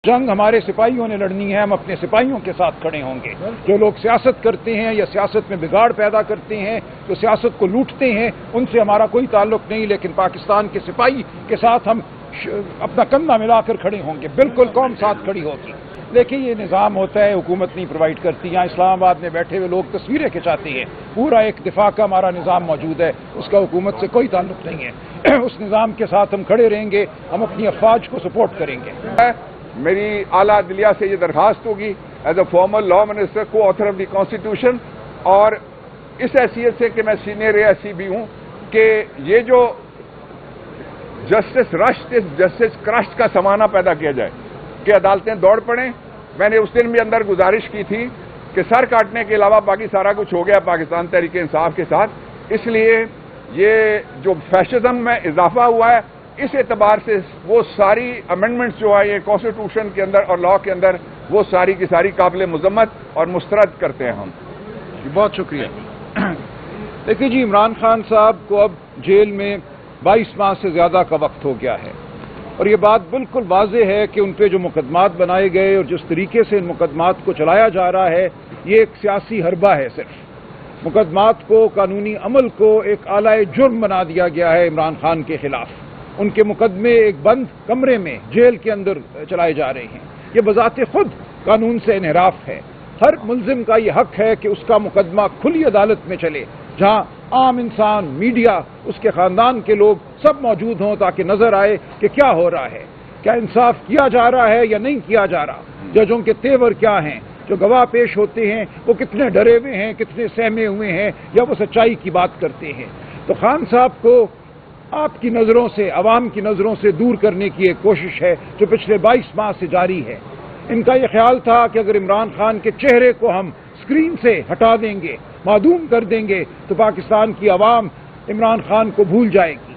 جنگ ہمارے سپاہیوں نے لڑنی ہے، ہم اپنے سپاہیوں کے ساتھ کھڑے ہوں گے۔ جو لوگ سیاست کرتے ہیں یا سیاست میں بگاڑ پیدا کرتے ہیں، جو سیاست کو لوٹتے ہیں، ان سے ہمارا کوئی تعلق نہیں، لیکن پاکستان کے سپاہی کے ساتھ ہم اپنا کندھا ملا کر کھڑے ہوں گے، بالکل قوم ساتھ کھڑی ہوگی۔ دیکھیں یہ نظام ہوتا ہے، حکومت نہیں پرووائڈ کرتی، یہاں اسلام آباد میں بیٹھے ہوئے لوگ تصویریں کھنچاتے ہیں، پورا ایک دفاع کا ہمارا نظام موجود ہے، اس کا حکومت سے کوئی تعلق نہیں ہے۔ اس نظام کے ساتھ ہم کھڑے رہیں گے، ہم اپنی افواج کو سپورٹ کریں گے۔ میری اعلیٰ عدلیہ سے یہ درخواست ہوگی as a former law minister کو آتھر آف دی کانسٹیٹیوشن، اور اس حیثیت سے کہ میں سینئر ایسی بھی ہوں، کہ یہ جو جسٹس رشڈ جسٹس کرشڈ کا سمانہ پیدا کیا جائے کہ عدالتیں دوڑ پڑیں۔ میں نے اس دن بھی اندر گزارش کی تھی کہ سر کاٹنے کے علاوہ باقی سارا کچھ ہو گیا پاکستان تحریک انصاف کے ساتھ، اس لیے یہ جو فیشزم میں اضافہ ہوا ہے، اس اعتبار سے وہ ساری امینڈمنٹس جو آئی ہیں کانسٹیٹیوشن کے اندر اور لا کے اندر، وہ ساری کی ساری قابل مذمت اور مسترد کرتے ہیں ہم۔ بہت شکریہ۔ دیکھیے جی، عمران خان صاحب کو اب جیل میں 22 ماہ سے زیادہ کا وقت ہو گیا ہے، اور یہ بات بالکل واضح ہے کہ ان پہ جو مقدمات بنائے گئے اور جس طریقے سے ان مقدمات کو چلایا جا رہا ہے، یہ ایک سیاسی حربہ ہے۔ صرف مقدمات کو، قانونی عمل کو ایک اعلی جرم بنا دیا گیا ہے عمران خان کے خلاف۔ ان کے مقدمے ایک بند کمرے میں جیل کے اندر چلائے جا رہے ہیں، یہ بذات خود قانون سے انحراف ہے۔ ہر ملزم کا یہ حق ہے کہ اس کا مقدمہ کھلی عدالت میں چلے، جہاں عام انسان، میڈیا، اس کے خاندان کے لوگ سب موجود ہوں، تاکہ نظر آئے کہ کیا ہو رہا ہے، کیا انصاف کیا جا رہا ہے یا نہیں کیا جا رہا، ججوں کے تیور کیا ہیں، جو گواہ پیش ہوتے ہیں وہ کتنے ڈرے ہوئے ہیں، کتنے سہمے ہوئے ہیں، یا وہ سچائی کی بات کرتے ہیں۔ تو خان صاحب کو آپ کی نظروں سے، عوام کی نظروں سے دور کرنے کی ایک کوشش ہے جو پچھلے 22 ماہ سے جاری ہے۔ ان کا یہ خیال تھا کہ اگر عمران خان کے چہرے کو ہم اسکرین سے ہٹا دیں گے، معدوم کر دیں گے، تو پاکستان کی عوام عمران خان کو بھول جائے گی۔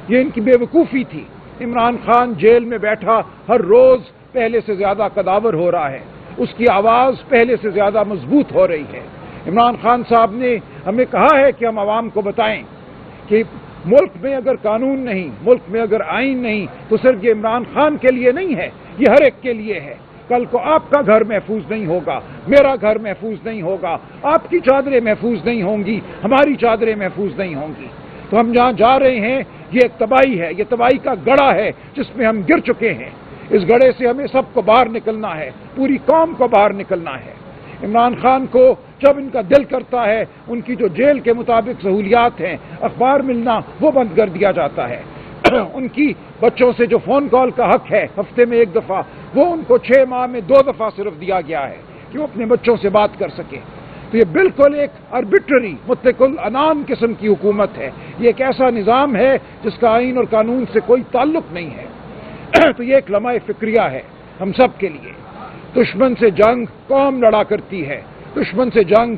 یہ ان کی بے وقوفی تھی۔ عمران خان جیل میں بیٹھا ہر روز پہلے سے زیادہ قداور ہو رہا ہے، اس کی آواز پہلے سے زیادہ مضبوط ہو رہی ہے۔ عمران خان صاحب نے ہمیں کہا ہے کہ ہم عوام کو بتائیں کہ ملک میں اگر قانون نہیں، ملک میں اگر آئین نہیں، تو صرف یہ عمران خان کے لیے نہیں ہے، یہ ہر ایک کے لیے ہے۔ کل کو آپ کا گھر محفوظ نہیں ہوگا، میرا گھر محفوظ نہیں ہوگا، آپ کی چادریں محفوظ نہیں ہوں گی، ہماری چادریں محفوظ نہیں ہوں گی۔ تو ہم جہاں جا رہے ہیں یہ ایک تباہی ہے، یہ تباہی کا گڑھا ہے جس میں ہم گر چکے ہیں۔ اس گڑھے سے ہمیں سب کو باہر نکلنا ہے، پوری قوم کو باہر نکلنا ہے۔ عمران خان کو جب ان کا دل کرتا ہے، ان کی جو جیل کے مطابق سہولیات ہیں، اخبار ملنا، وہ بند کر دیا جاتا ہے۔ ان کی بچوں سے جو فون کال کا حق ہے ہفتے میں 1 دفعہ، وہ ان کو 6 ماہ میں 2 دفعہ صرف دیا گیا ہے کہ وہ اپنے بچوں سے بات کر سکیں۔ تو یہ بالکل ایک آربیٹری، مطلق العنان قسم کی حکومت ہے۔ یہ ایک ایسا نظام ہے جس کا آئین اور قانون سے کوئی تعلق نہیں ہے۔ تو یہ ایک لمحہ فکریہ ہے ہم سب کے لیے۔ دشمن سے جنگ قوم لڑا کرتی ہے، دشمن سے جنگ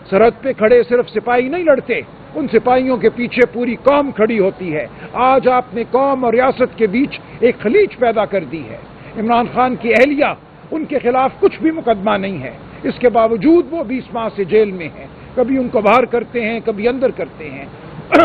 سرحد پہ کھڑے صرف سپاہی نہیں لڑتے، ان سپاہیوں کے پیچھے پوری قوم کھڑی ہوتی ہے۔ آج آپ نے قوم اور ریاست کے بیچ ایک خلیج پیدا کر دی ہے۔ عمران خان کی اہلیہ، ان کے خلاف کچھ بھی مقدمہ نہیں ہے، اس کے باوجود وہ 20 ماہ سے جیل میں ہیں۔ کبھی ان کو باہر کرتے ہیں، کبھی اندر کرتے ہیں۔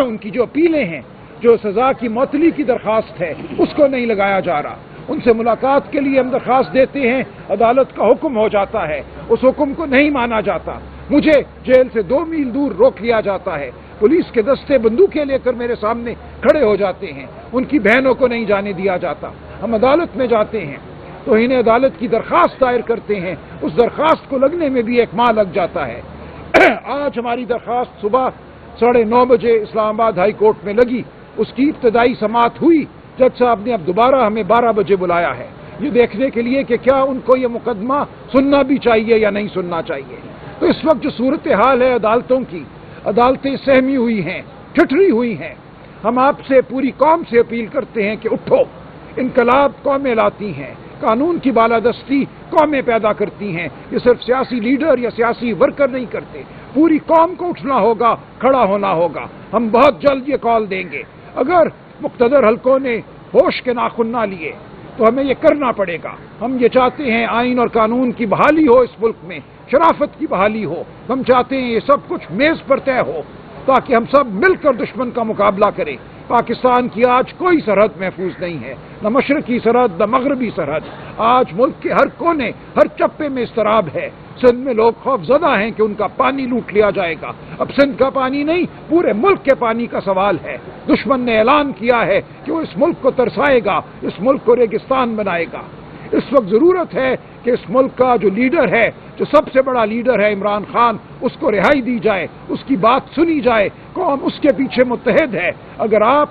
ان کی جو اپیلیں ہیں، جو سزا کی معطلی کی درخواست ہے، اس کو نہیں لگایا جا رہا۔ ان سے ملاقات کے لیے ہم درخواست دیتے ہیں، عدالت کا حکم ہو جاتا ہے، اس حکم کو نہیں مانا جاتا۔ مجھے جیل سے 2 میل دور روک لیا جاتا ہے، پولیس کے دستے بندوقیں لے کر میرے سامنے کھڑے ہو جاتے ہیں، ان کی بہنوں کو نہیں جانے دیا جاتا۔ ہم عدالت میں جاتے ہیں تو انہیں عدالت کی درخواست دائر کرتے ہیں، اس درخواست کو لگنے میں بھی 1 ماہ لگ جاتا ہے۔ آج ہماری درخواست صبح 9:30 بجے اسلام آباد ہائی کورٹ میں لگی، اس کی ابتدائی سماعت ہوئی، جج صاحب نے اب دوبارہ ہمیں 12 بجے بلایا ہے، یہ دیکھنے کے لیے کہ کیا ان کو یہ مقدمہ سننا بھی چاہیے یا نہیں سننا چاہیے۔ تو اس وقت جو صورتحال ہے عدالتوں کی، عدالتیں سہمی ہوئی ہیں، ٹھٹری ہوئی ہیں۔ ہم آپ سے، پوری قوم سے اپیل کرتے ہیں کہ اٹھو۔ انقلاب قومیں لاتی ہیں، قانون کی بالادستی قومیں پیدا کرتی ہیں، یہ صرف سیاسی لیڈر یا سیاسی ورکر نہیں کرتے، پوری قوم کو اٹھنا ہوگا، کھڑا ہونا ہوگا۔ ہم بہت جلد یہ کال دیں گے۔ اگر مقتدر حلقوں نے ہوش کے ناخن نہ لیے تو ہمیں یہ کرنا پڑے گا۔ ہم یہ چاہتے ہیں آئین اور قانون کی بحالی ہو اس ملک میں، شرافت کی بحالی ہو۔ ہم چاہتے ہیں یہ سب کچھ میز پر طے ہو تاکہ ہم سب مل کر دشمن کا مقابلہ کریں۔ پاکستان کی آج کوئی سرحد محفوظ نہیں ہے، نہ مشرقی سرحد نہ مغربی سرحد۔ آج ملک کے ہر کونے ہر چپے میں اضطراب ہے۔ سندھ میں لوگ خوف زدہ ہیں کہ ان کا پانی لوٹ لیا جائے گا۔ اب سندھ کا پانی نہیں، پورے ملک کے پانی کا سوال ہے۔ دشمن نے اعلان کیا ہے کہ وہ اس ملک کو ترسائے گا، اس ملک کو ریگستان بنائے گا۔ اس وقت ضرورت ہے کہ اس ملک کا جو لیڈر ہے، جو سب سے بڑا لیڈر ہے عمران خان، اس کو رہائی دی جائے، اس کی بات سنی جائے، قوم اس کے پیچھے متحد ہے۔ اگر آپ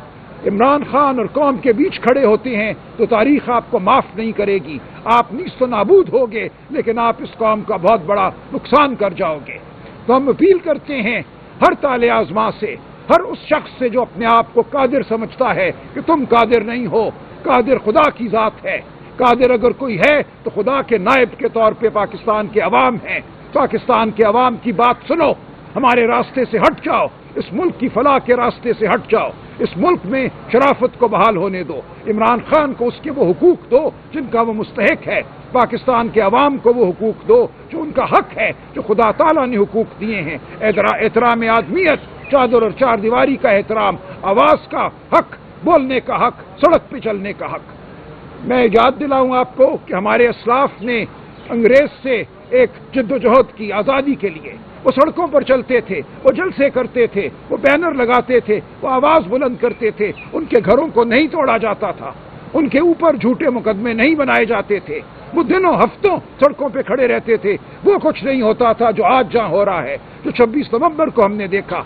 عمران خان اور قوم کے بیچ کھڑے ہوتے ہیں تو تاریخ آپ کو معاف نہیں کرے گی، آپ نیست و نابود ہوگے، لیکن آپ اس قوم کا بہت بڑا نقصان کر جاؤ گے۔ تو ہم اپیل کرتے ہیں ہر طالع آزما سے، ہر اس شخص سے جو اپنے آپ کو قادر سمجھتا ہے کہ تم قادر نہیں ہو، قادر خدا کی ذات ہے۔ قادر اگر کوئی ہے تو خدا کے نائب کے طور پہ پاکستان کے عوام ہیں۔ پاکستان کے عوام کی بات سنو، ہمارے راستے سے ہٹ جاؤ، اس ملک کی فلاح کے راستے سے ہٹ جاؤ، اس ملک میں شرافت کو بحال ہونے دو، عمران خان کو اس کے وہ حقوق دو جن کا وہ مستحق ہے، پاکستان کے عوام کو وہ حقوق دو جو ان کا حق ہے، جو خدا تعالیٰ نے حقوق دیے ہیں، احترام آدمیت، چادر اور چار دیواری کا احترام، آواز کا حق، بولنے کا حق، سڑک پہ چلنے کا حق۔ میں یاد دلاؤں آپ کو کہ ہمارے اسلاف نے انگریز سے ایک جد و جہد کی آزادی کے لیے، وہ سڑکوں پر چلتے تھے، وہ جلسے کرتے تھے، وہ بینر لگاتے تھے، وہ آواز بلند کرتے تھے، ان کے گھروں کو نہیں توڑا جاتا تھا، ان کے اوپر جھوٹے مقدمے نہیں بنائے جاتے تھے، وہ دنوں ہفتوں سڑکوں پہ کھڑے رہتے تھے، وہ کچھ نہیں ہوتا تھا جو آج جہاں ہو رہا ہے، جو 26 نومبر کو ہم نے دیکھا،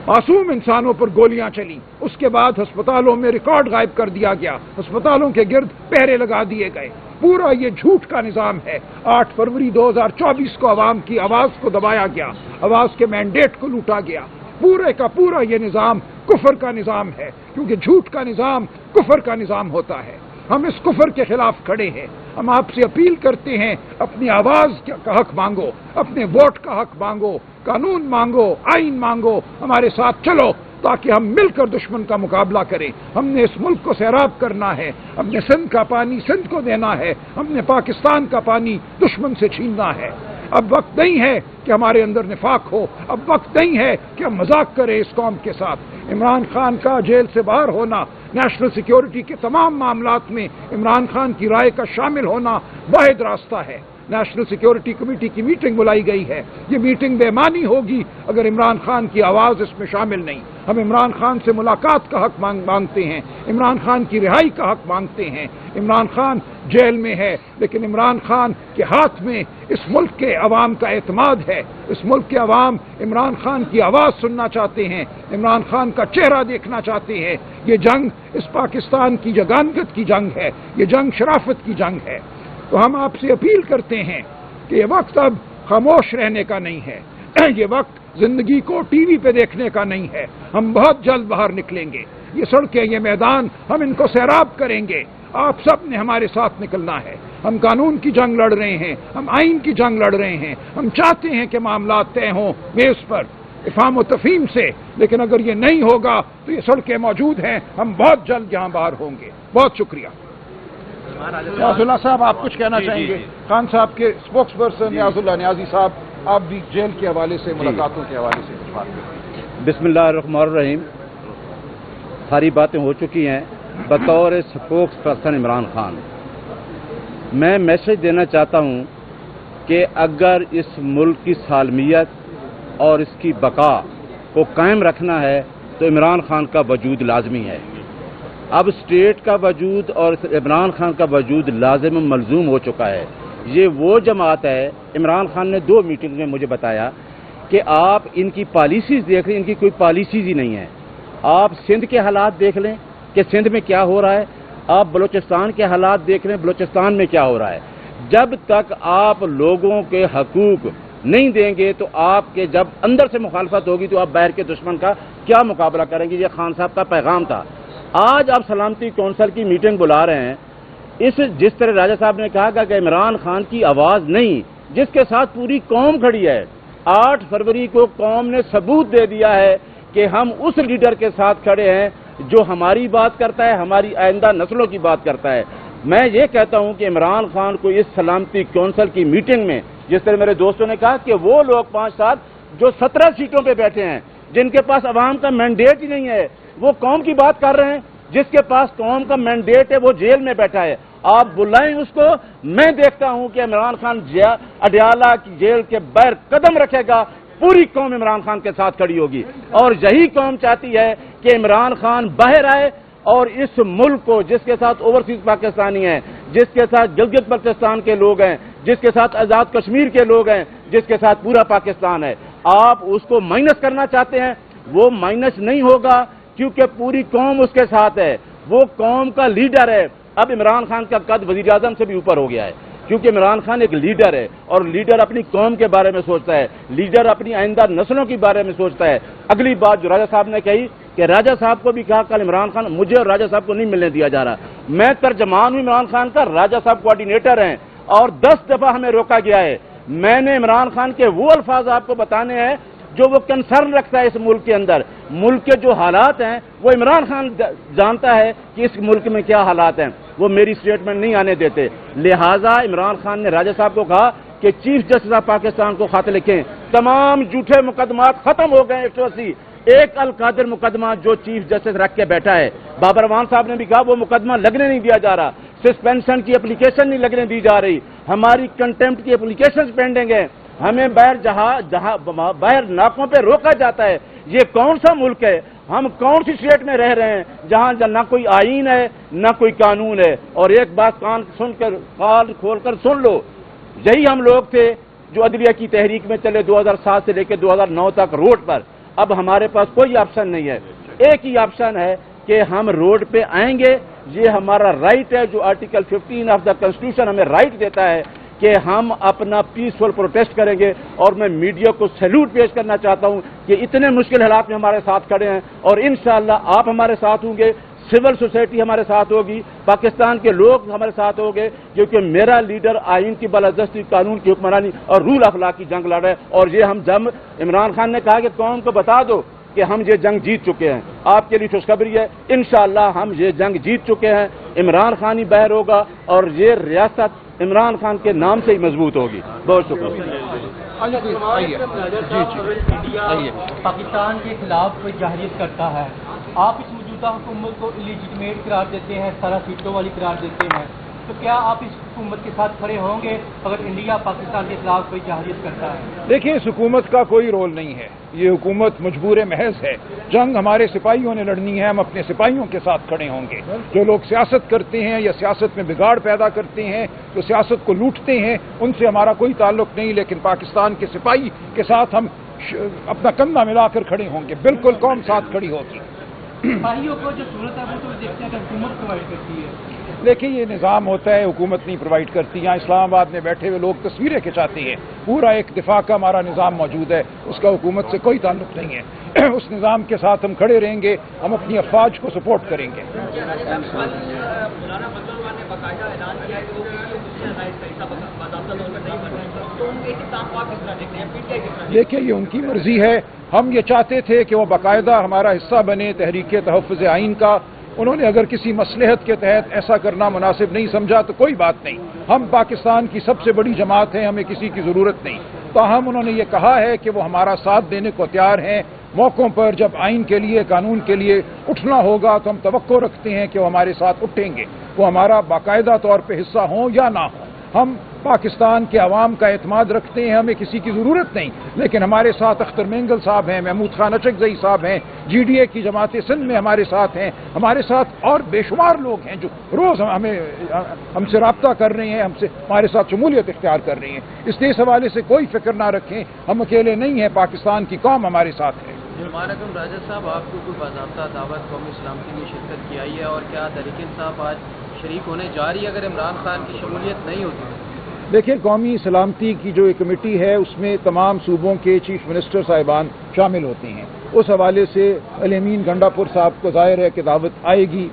معصوم انسانوں پر گولیاں چلی، اس کے بعد ہسپتالوں میں ریکارڈ غائب کر دیا گیا، ہسپتالوں کے گرد پہرے لگا دیے گئے، پورا یہ جھوٹ کا نظام ہے۔ 8 فروری 2024 کو عوام کی آواز کو دبایا گیا، آواز کے مینڈیٹ کو لوٹا گیا، پورے کا پورا یہ نظام کفر کا نظام ہے، کیونکہ جھوٹ کا نظام کفر کا نظام ہوتا ہے۔ ہم اس کفر کے خلاف کھڑے ہیں، ہم آپ سے اپیل کرتے ہیں اپنی آواز کا حق مانگو، اپنے ووٹ کا حق مانگو، قانون مانگو، آئین مانگو، ہمارے ساتھ چلو تاکہ ہم مل کر دشمن کا مقابلہ کریں۔ ہم نے اس ملک کو سیراب کرنا ہے، ہم نے سندھ کا پانی سندھ کو دینا ہے، ہم نے پاکستان کا پانی دشمن سے چھیننا ہے۔ اب وقت نہیں ہے کہ ہمارے اندر نفاق ہو، اب وقت نہیں ہے کہ ہم مذاق کریں اس قوم کے ساتھ۔ عمران خان کا جیل سے باہر ہونا، نیشنل سیکیورٹی کے تمام معاملات میں عمران خان کی رائے کا شامل ہونا واحد راستہ ہے۔ نیشنل سیکیورٹی کمیٹی کی میٹنگ بلائی گئی ہے، یہ میٹنگ بے معنی ہوگی اگر عمران خان کی آواز اس میں شامل نہیں۔ ہم عمران خان سے ملاقات کا حق مانگتے ہیں، عمران خان کی رہائی کا حق مانگتے ہیں۔ عمران خان جیل میں ہے، لیکن عمران خان کے ہاتھ میں اس ملک کے عوام کا اعتماد ہے، اس ملک کے عوام عمران خان کی آواز سننا چاہتے ہیں، عمران خان کا چہرہ دیکھنا چاہتے ہیں۔ یہ جنگ اس پاکستان کی جگانگت کی جنگ ہے، یہ جنگ شرافت کی جنگ ہے۔ تو ہم آپ سے اپیل کرتے ہیں کہ یہ وقت اب خاموش رہنے کا نہیں ہے، یہ وقت زندگی کو ٹی وی پہ دیکھنے کا نہیں ہے، ہم بہت جلد باہر نکلیں گے، یہ سڑکیں، یہ میدان، ہم ان کو سیراب کریں گے، آپ سب نے ہمارے ساتھ نکلنا ہے۔ ہم قانون کی جنگ لڑ رہے ہیں، ہم آئین کی جنگ لڑ رہے ہیں، ہم چاہتے ہیں کہ معاملات طے ہوں میز پر افہام و تفہیم سے، لیکن اگر یہ نہیں ہوگا تو یہ سڑکیں موجود ہیں، ہم بہت جلد یہاں باہر ہوں گے۔ بہت شکریہ۔ نیاز اللہ صاحب، آپ کچھ کہنا چاہیں گے؟ خان صاحب کے اسپوکس پرسن نیاز اللہ نیازی صاحب، آپ بھی جیل کے حوالے سے، ملاقاتوں کے حوالے سے کچھ بات کریں۔ بسم اللہ الرحمن الرحیم۔ ساری باتیں ہو چکی ہیں۔ بطور اسپوکس پرسن عمران خان میں میسج دینا چاہتا ہوں کہ اگر اس ملک کی سالمیت اور اس کی بقا کو قائم رکھنا ہے تو عمران خان کا وجود لازمی ہے۔ اب اسٹیٹ کا وجود اور عمران خان کا وجود لازم ملزوم ہو چکا ہے۔ یہ وہ جماعت ہے، عمران خان نے 2 میٹنگ میں مجھے بتایا کہ آپ ان کی پالیسیز دیکھ لیں، ان کی کوئی پالیسیز ہی نہیں ہیں۔ آپ سندھ کے حالات دیکھ لیں کہ سندھ میں کیا ہو رہا ہے، آپ بلوچستان کے حالات دیکھ لیں بلوچستان میں کیا ہو رہا ہے۔ جب تک آپ لوگوں کے حقوق نہیں دیں گے تو آپ کے جب اندر سے مخالفت ہوگی تو آپ باہر کے دشمن کا کیا مقابلہ کریں گے۔ یہ خان صاحب کا پیغام تھا۔ آج آپ سلامتی کونسل کی میٹنگ بلا رہے ہیں، جس طرح راجہ صاحب نے کہا کہ عمران خان کی آواز نہیں، جس کے ساتھ پوری قوم کھڑی ہے۔ 8 فروری کو قوم نے ثبوت دے دیا ہے کہ ہم اس لیڈر کے ساتھ کھڑے ہیں جو ہماری بات کرتا ہے، ہماری آئندہ نسلوں کی بات کرتا ہے۔ میں یہ کہتا ہوں کہ عمران خان کو اس سلامتی کونسل کی میٹنگ میں، جس طرح میرے دوستوں نے کہا کہ وہ لوگ 5-7 جو 17 سیٹوں پہ بیٹھے ہیں، جن کے پاس عوام کا مینڈیٹ ہی نہیں ہے، وہ قوم کی بات کر رہے ہیں، جس کے پاس قوم کا مینڈیٹ ہے وہ جیل میں بیٹھا ہے، آپ بلائیں اس کو۔ میں دیکھتا ہوں کہ عمران خان اڈیالہ کی جیل کے باہر قدم رکھے گا، پوری قوم عمران خان کے ساتھ کھڑی ہوگی، اور یہی قوم چاہتی ہے کہ عمران خان باہر آئے اور اس ملک کو، جس کے ساتھ اوورسیز پاکستانی ہیں، جس کے ساتھ گلگت بلتستان کے لوگ ہیں، جس کے ساتھ آزاد کشمیر کے لوگ ہیں، جس کے ساتھ پورا پاکستان ہے، آپ اس کو مائنس کرنا چاہتے ہیں، وہ مائنس نہیں ہوگا، کیونکہ پوری قوم اس کے ساتھ ہے، وہ قوم کا لیڈر ہے۔ اب عمران خان کا قد وزیر اعظم سے بھی اوپر ہو گیا ہے، کیونکہ عمران خان ایک لیڈر ہے، اور لیڈر اپنی قوم کے بارے میں سوچتا ہے، لیڈر اپنی آئندہ نسلوں کے بارے میں سوچتا ہے۔ اگلی بات جو راجہ صاحب نے کہی کہ راجہ صاحب کو بھی کہا کل عمران خان، مجھے اور راجہ صاحب کو نہیں ملنے دیا جا رہا، میں ترجمان ہوں عمران خان کا، راجہ صاحب کوآرڈینیٹر ہیں، اور 10 دفعہ ہمیں روکا گیا ہے۔ میں نے عمران خان کے وہ الفاظ آپ کو بتانے ہیں جو وہ کنسرن رکھتا ہے اس ملک کے اندر، ملک کے جو حالات ہیں وہ عمران خان جانتا ہے کہ اس ملک میں کیا حالات ہیں، وہ میری سٹیٹمنٹ نہیں آنے دیتے۔ لہٰذا عمران خان نے راجہ صاحب کو کہا کہ چیف جسٹس آف پاکستان کو خط لکھیں، تمام جھوٹے مقدمات ختم ہو گئے 180، ایک القادر مقدمہ جو چیف جسٹس رکھ کے بیٹھا ہے۔ بابر اعوان صاحب نے بھی کہا وہ مقدمہ لگنے نہیں دیا جا رہا، سسپینشن کی اپلیکیشن نہیں لگنے دی جا رہی، ہماری کنٹمپٹ کی اپلیکیشن پینڈنگ ہے، ہمیں باہر ناکوں پہ روکا جاتا ہے۔ یہ کون سا ملک ہے، ہم کون سی اسٹیٹ میں رہ رہے ہیں جہاں نہ کوئی آئین ہے نہ کوئی قانون ہے؟ اور ایک بات کان کھول کر سن لو، یہی ہم لوگ تھے جو عدلیہ کی تحریک میں چلے 2007 سے لے کے 2009 تک روڈ پر۔ اب ہمارے پاس کوئی آپشن نہیں ہے، ایک ہی آپشن ہے کہ ہم روڈ پہ آئیں گے، یہ ہمارا رائٹ ہے، جو آرٹیکل 15 آف دا کنسٹیٹیوشن ہمیں رائٹ دیتا ہے کہ ہم اپنا پیسفل پروٹیسٹ کریں گے۔ اور میں میڈیا کو سیلوٹ پیش کرنا چاہتا ہوں کہ اتنے مشکل حالات میں ہمارے ساتھ کھڑے ہیں، اور انشاءاللہ آپ ہمارے ساتھ ہوں گے، سول سوسائٹی ہمارے ساتھ ہوگی، پاکستان کے لوگ ہمارے ساتھ ہوں گے، کیونکہ میرا لیڈر آئین کی بالادستی، قانون کی حکمرانی اور رول آف لا کی جنگ لڑ رہا ہے۔ اور یہ ہم جب عمران خان نے کہا کہ قوم کو بتا دو کہ ہم یہ جنگ جیت چکے ہیں، آپ کے لیے خوشخبری ہے، انشاءاللہ ہم یہ جنگ جیت چکے ہیں، عمران خان ہی باہر ہوگا، اور یہ ریاست عمران خان کے نام سے ہی مضبوط ہوگی۔ بہت شکریہ۔ انڈیا پاکستان کے خلاف جہریت کرتا ہے، آپ اس موجودہ حکومت کو الیجیٹمیٹ قرار دیتے ہیں، 17 سیٹوں والی قرار دیتے ہیں، تو کیا آپ اس حکومت کے ساتھ کھڑے ہوں گے اگر انڈیا پاکستان کے خلاف کوئی جہریت کرتا ہے؟ دیکھیے، اس حکومت کا کوئی رول نہیں ہے، یہ حکومت مجبور محض ہے، جنگ ہمارے سپاہیوں نے لڑنی ہے، ہم اپنے سپاہیوں کے ساتھ کھڑے ہوں گے۔ جو لوگ سیاست کرتے ہیں یا سیاست میں بگاڑ پیدا کرتے ہیں، جو سیاست کو لوٹتے ہیں، ان سے ہمارا کوئی تعلق نہیں، لیکن پاکستان کے سپاہی کے ساتھ ہم اپنا کندھا ملا کر کھڑے ہوں گے، بالکل قوم ساتھ کھڑی ہوگی۔ سپاہیوں کو جو صورت ہے وہ تو دیکھتے ہیں کہ حکومت پرووائڈ کرتی ہے۔ دیکھیے، یہ نظام ہوتا ہے، حکومت نہیں پرووائڈ کرتی، یہاں اسلام آباد میں بیٹھے ہوئے لوگ تصویریں کھنچاتے ہیں، پورا ایک دفاع کا ہمارا نظام موجود ہے، اس کا حکومت سے کوئی تعلق نہیں ہے، اس نظام کے ساتھ ہم کھڑے رہیں گے، ہم اپنی افواج کو سپورٹ کریں گے۔ دیکھیے، یہ ان کی مرضی ہے، ہم یہ چاہتے تھے کہ وہ باقاعدہ ہمارا حصہ بنے تحریک تحفظ آئین کا، انہوں نے اگر کسی مصلحت کے تحت ایسا کرنا مناسب نہیں سمجھا تو کوئی بات نہیں، ہم پاکستان کی سب سے بڑی جماعت ہیں، ہمیں کسی کی ضرورت نہیں، تاہم انہوں نے یہ کہا ہے کہ وہ ہمارا ساتھ دینے کو تیار ہیں، موقعوں پر جب آئین کے لیے، قانون کے لیے اٹھنا ہوگا تو ہم توقع رکھتے ہیں کہ وہ ہمارے ساتھ اٹھیں گے، وہ ہمارا باقاعدہ طور پہ حصہ ہوں یا نہ ہوں۔ ہم پاکستان کے عوام کا اعتماد رکھتے ہیں، ہمیں کسی کی ضرورت نہیں، لیکن ہمارے ساتھ اختر مینگل صاحب ہیں، محمود خان اچکزئی صاحب ہیں، جی ڈی اے کی جماعت سندھ میں ہمارے ساتھ ہیں، ہمارے ساتھ اور بے شمار لوگ ہیں جو روز ہم سے رابطہ کر رہے ہیں، ہمارے ساتھ شمولیت اختیار کر رہے ہیں، اس لیے اس حوالے سے کوئی فکر نہ رکھیں، ہم اکیلے نہیں ہیں، پاکستان کی قوم ہمارے ساتھ ہے۔ راجہ صاحب، آپ کو کوئی باضابطہ دعوت قومی اسلامتی میں شرکت کی آئی ہے، اور کیا تحریک انصاف آج شریک ہونے جا رہی ہے اگر عمران خان کی شمولیت نہیں ہوتی؟ دیکھیے، قومی سلامتی کی جو ایک کمیٹی ہے اس میں تمام صوبوں کے چیف منسٹر صاحبان شامل ہوتے ہیں، اس حوالے سے علی امین گنڈا پور صاحب کو ظاہر ہے کہ دعوت آئے گی۔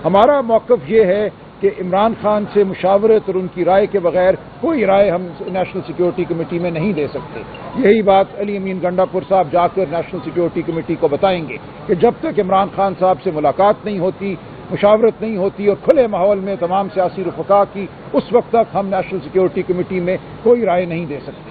ہمارا موقف یہ ہے کہ عمران خان سے مشاورت اور ان کی رائے کے بغیر کوئی رائے ہم نیشنل سیکیورٹی کمیٹی میں نہیں دے سکتے، یہی بات علی امین گنڈا پور صاحب جا کر نیشنل سیکیورٹی کمیٹی کو بتائیں گے کہ جب تک عمران خان صاحب سے ملاقات نہیں ہوتی، مشاورت نہیں ہوتی اور کھلے ماحول میں تمام سیاسی رفقا کی، اس وقت تک ہم نیشنل سیکیورٹی کمیٹی میں کوئی رائے نہیں دے سکتے۔